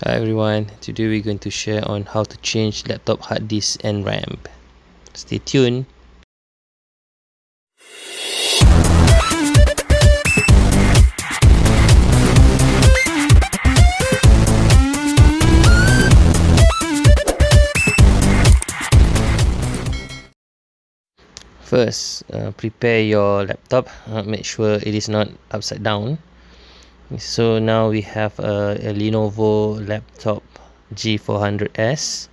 Hi everyone, today we're going to share on how to change laptop hard disk and RAM. Stay tuned. First, prepare your laptop. Make sure it is not upside down. So now we have a Lenovo laptop G400S.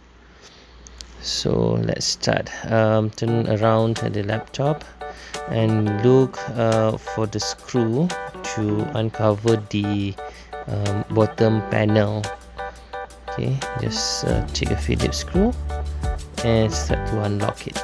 So let's start. Turn around the laptop and look for the screw to uncover the bottom panel. Okay, just take a Phillips screw and start to unlock it.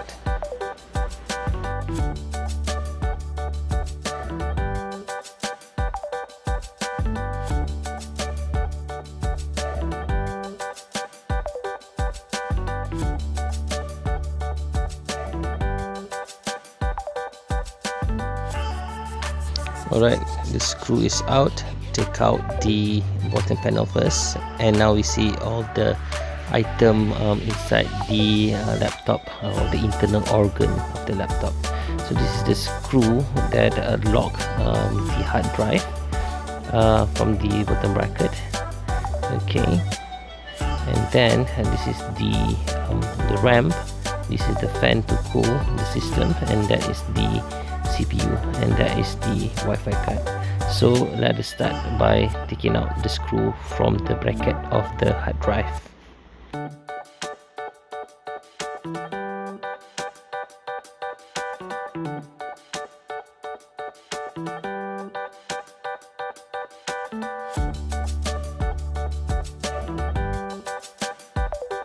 Alright, the screw is out. Take out the bottom panel first, and now we see all the item inside the laptop, or the internal organ of the laptop. So this is the screw that lock the hard drive from the bottom bracket. Okay, and then this is the RAM. This is the fan to cool the system, and that is the CPU, and that is the Wi-Fi card. So let us start by taking out the screw from the bracket of the hard drive.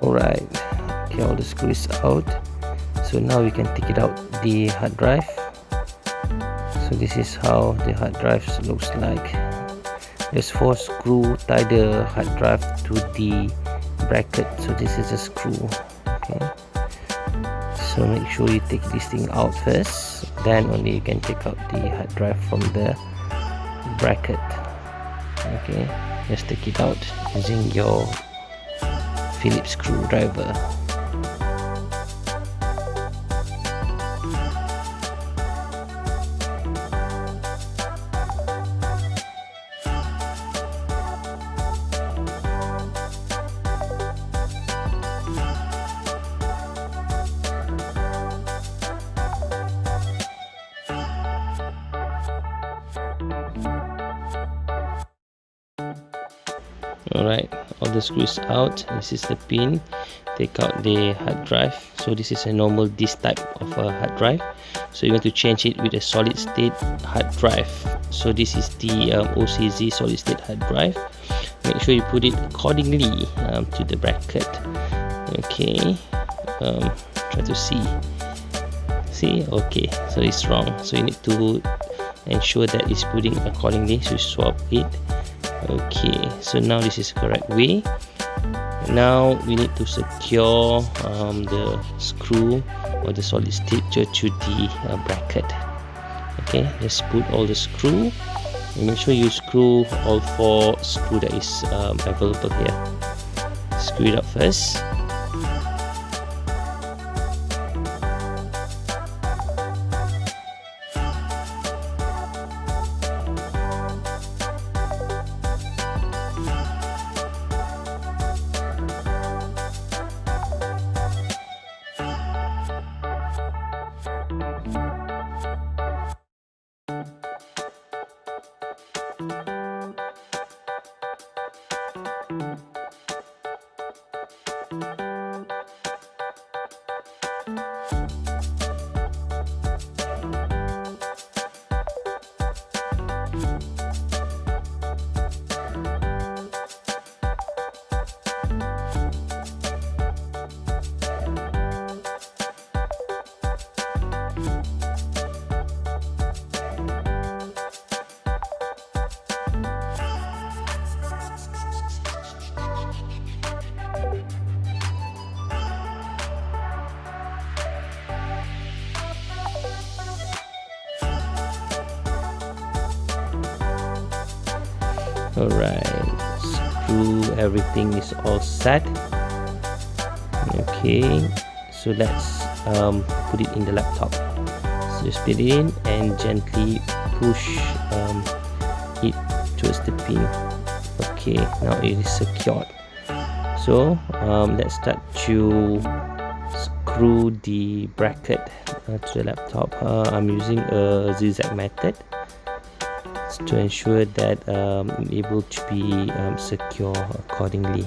Alright, okay, all the screw is out. So now we can take it out the hard drive. So this is how the hard drive looks like. There's 4 screws tie the hard drive to the bracket. So this is a screw. Okay, so make sure you take this thing out first, then only you can take out the hard drive from the bracket. Okay, just take it out using your Phillips screwdriver. Alright, all the screws out. This is the pin. Take out the hard drive. So this is a normal disk type of a hard drive. So you want to change it with a solid state hard drive. So this is the OCZ solid state hard drive. Make sure you put it accordingly to the bracket. Okay, try to see. Okay, so it's wrong. So you need to ensure that it's putting accordingly. So swap it. Okay, so now this is the correct way. Now we need to secure the screw or the solid state to the bracket. Okay, just put all the screw and make sure you screw all 4 screw that is available here. Screw it up first. Alright, through, everything is all set. Okay, so let's put it in the laptop. So just put it in and gently push it towards the pin. Okay, now it is secured. So let's start to screw the bracket to the laptop. I'm using a zigzag method to ensure that I'm able to be secure accordingly.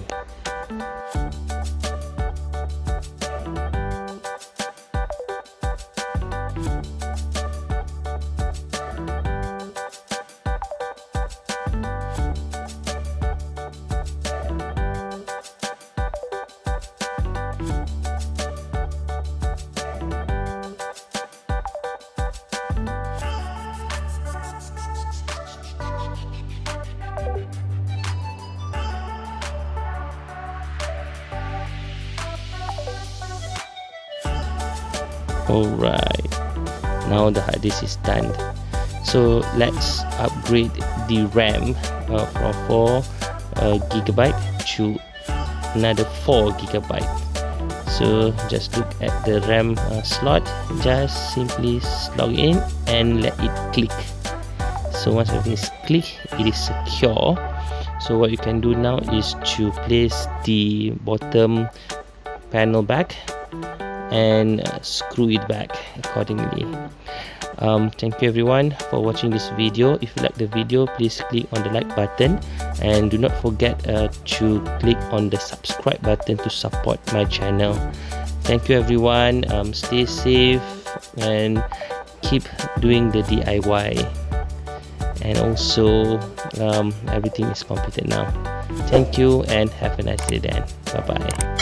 Alright, now the hard disk is done. So let's upgrade the RAM from 4 GB to another 4 GB. So just look at the RAM slot, just simply slot in and let it click. So once everything is click, it is secure. So what you can do now is to place the bottom panel back and screw it back accordingly. Thank you everyone for watching this video. If you like the video, please click on the like button and do not forget to click on the subscribe button to support my channel. Thank you everyone. Stay safe and keep doing the DIY, and also everything is completed now. Thank you and have a nice day then. Bye bye.